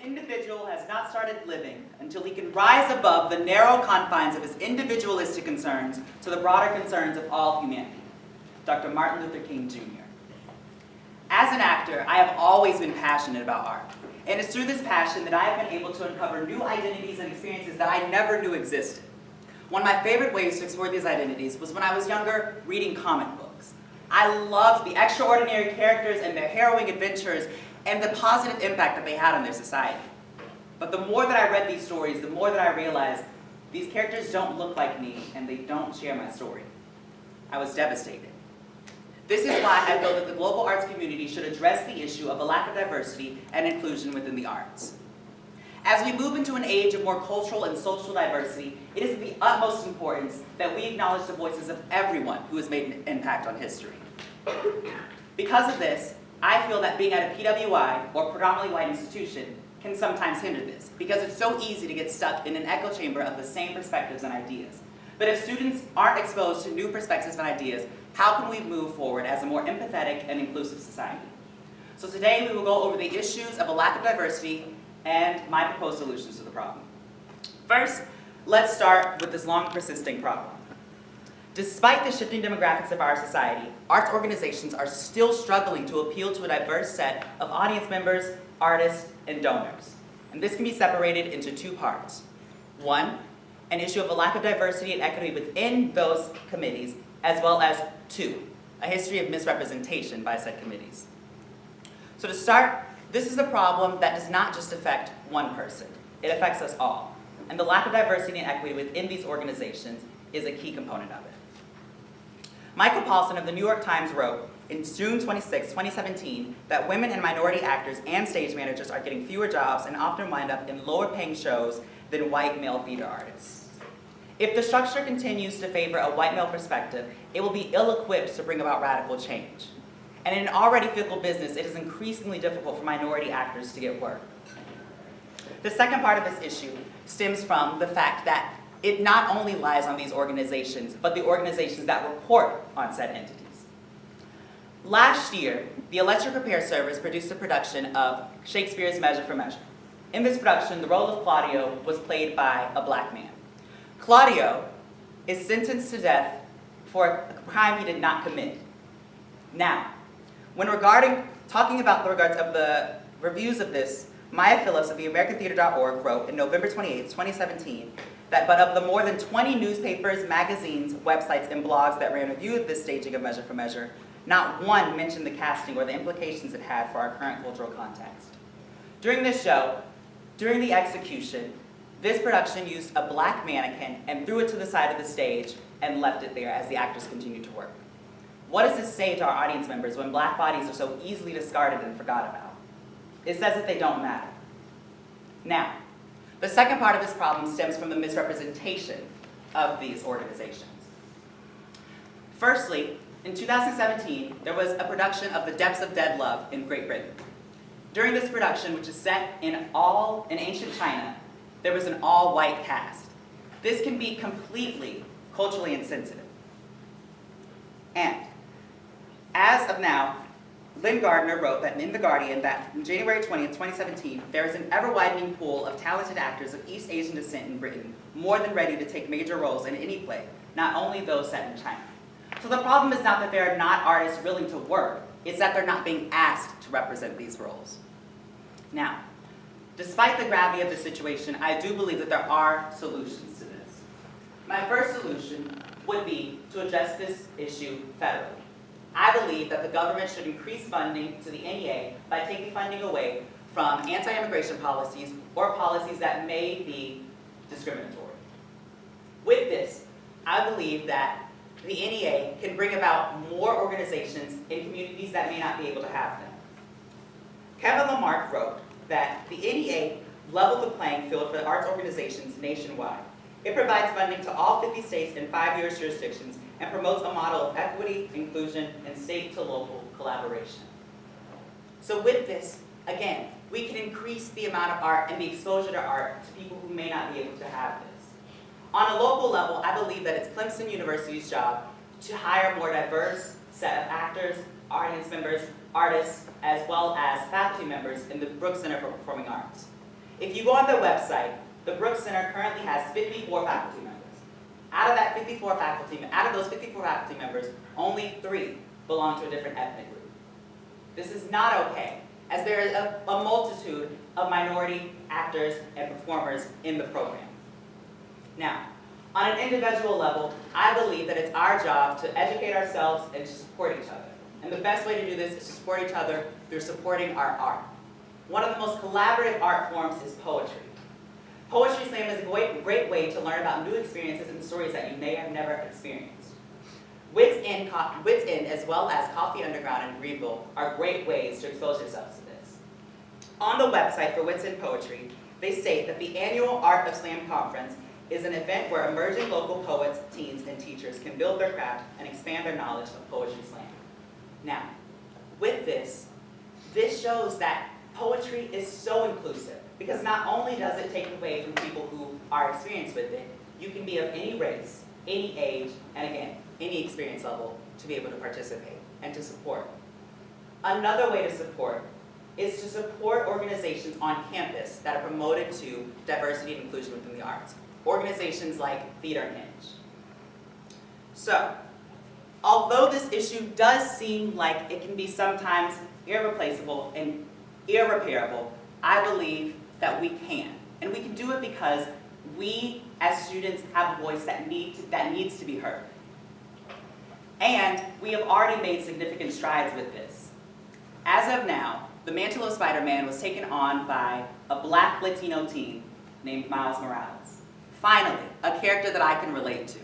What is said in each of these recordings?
individual has not started living until he can rise above the narrow confines of his individualistic concerns to the broader concerns of all humanity. Dr. Martin Luther King, Jr. As an actor, I have always been passionate about art. And it's through this passion that I have been able to uncover new identities and experiences that I never knew existed. One of my favorite ways to explore these identities was when I was younger, reading comic books. I loved the extraordinary characters and their harrowing adventures and the positive impact that they had on their society. But the more that I read these stories, the more that I realized these characters don't look like me and they don't share my story. I was devastated. This is why I feel that the global arts community should address the issue of a lack of diversity and inclusion within the arts. As we move into an age of more cultural and social diversity, it is of the utmost importance that we acknowledge the voices of everyone who has made an impact on history. Because of this, I feel that being at a PWI, or predominantly white institution, can sometimes hinder this, because it's so easy to get stuck in an echo chamber of the same perspectives and ideas. But if students aren't exposed to new perspectives and ideas, how can we move forward as a more empathetic and inclusive society? So today we will go over the issues of a lack of diversity and my proposed solutions to the problem. First, let's start with this long persisting problem. Despite the shifting demographics of our society, arts organizations are still struggling to appeal to a diverse set of audience members, artists, and donors. And this can be separated into two parts. One, an issue of a lack of diversity and equity within those committees, as well as two, a history of misrepresentation by said committees. So to start, this is a problem that does not just affect one person. It affects us all. And the lack of diversity and equity within these organizations is a key component of it. Michael Paulson of the New York Times wrote in June 26, 2017, that women and minority actors and stage managers are getting fewer jobs and often wind up in lower paying shows than white male theater artists. If the structure continues to favor a white male perspective, it will be ill-equipped to bring about radical change. And in an already fickle business, it is increasingly difficult for minority actors to get work. The second part of this issue stems from the fact that it not only lies on these organizations, but the organizations that report on said entities. Last year, the Electric Repair Service produced a production of Shakespeare's Measure for Measure. In this production, the role of Claudio was played by a black man. Claudio is sentenced to death for a crime he did not commit. Now, when talking about the regards of the reviews of this, Maya Phillips of the AmericanTheater.org wrote in November 28, 2017, that but of the more than 20 newspapers, magazines, websites, and blogs that ran review of this staging of Measure for Measure, not one mentioned the casting or the implications it had for our current cultural context. During this show, during the execution, this production used a black mannequin and threw it to the side of the stage and left it there as the actors continued to work. What does this say to our audience members when black bodies are so easily discarded and forgot about? It says that they don't matter. Now, the second part of this problem stems from the misrepresentation of these organizations. Firstly, in 2017, there was a production of The Depths of Dead Love in Great Britain. During this production, which is set in ancient China, there was an all-white cast. This can be completely culturally insensitive. And as of now, Lynn Gardner wrote that in The Guardian that on January 20th, 2017, there is an ever-widening pool of talented actors of East Asian descent in Britain, more than ready to take major roles in any play, not only those set in China. So the problem is not that there are not artists willing to work, it's that they're not being asked to represent these roles. Now, despite the gravity of the situation, I do believe that there are solutions to this. My first solution would be to address this issue federally. I believe that the government should increase funding to the NEA by taking funding away from anti-immigration policies or policies that may be discriminatory. With this, I believe that the NEA can bring about more organizations in communities that may not be able to have them. Kevin Lamarck wrote that the NEA leveled the playing field for arts organizations nationwide. It provides funding to all 50 states and 5 U.S. jurisdictions and promotes a model of equity, inclusion, and state-to-local collaboration. So with this, again, we can increase the amount of art and the exposure to art to people who may not be able to have this. On a local level, I believe that it's Clemson University's job to hire a more diverse set of actors, audience members, artists, as well as faculty members in the Brooks Center for Performing Arts. If you go on their website, the Brooks Center currently has 54 faculty members. Out of those 54 faculty members, only 3 belong to a different ethnic group. This is not okay, as there is a multitude of minority actors and performers in the program. Now, on an individual level, I believe that it's our job to educate ourselves and to support each other. And the best way to do this is to support each other through supporting our art. One of the most collaborative art forms is poetry. Poetry slam is a great way to learn about new experiences and stories that you may have never experienced. Wits In, as well as Coffee Underground and Greenville are great ways to expose yourselves to this. On the website for Wits In Poetry, they state that the annual Art of Slam Conference is an event where emerging local poets, teens, and teachers can build their craft and expand their knowledge of poetry slam. Now, with this shows that poetry is so inclusive, because not only does it take away from people who are experienced with it, you can be of any race, any age, and again, any experience level to be able to participate and to support. Another way to support is to support organizations on campus that are promoted to diversity and inclusion within the arts. Organizations like Theater Hinge. So, although this issue does seem like it can be sometimes irreplaceable and irreparable, I believe that we can. And we can do it because we, as students, have a voice that needs to be heard. And we have already made significant strides with this. As of now, the mantle of Spider-Man was taken on by a Black Latino teen named Miles Morales. Finally, a character that I can relate to.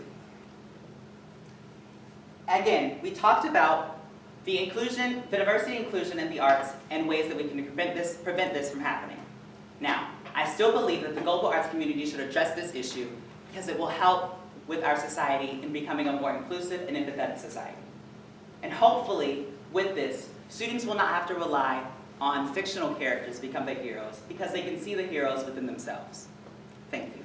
Again, we talked about the diversity and inclusion in the arts and ways that we can prevent this from happening. Now, I still believe that the global arts community should address this issue because it will help with our society in becoming a more inclusive and empathetic society. And hopefully, with this, students will not have to rely on fictional characters to become their heroes because they can see the heroes within themselves. Thank you.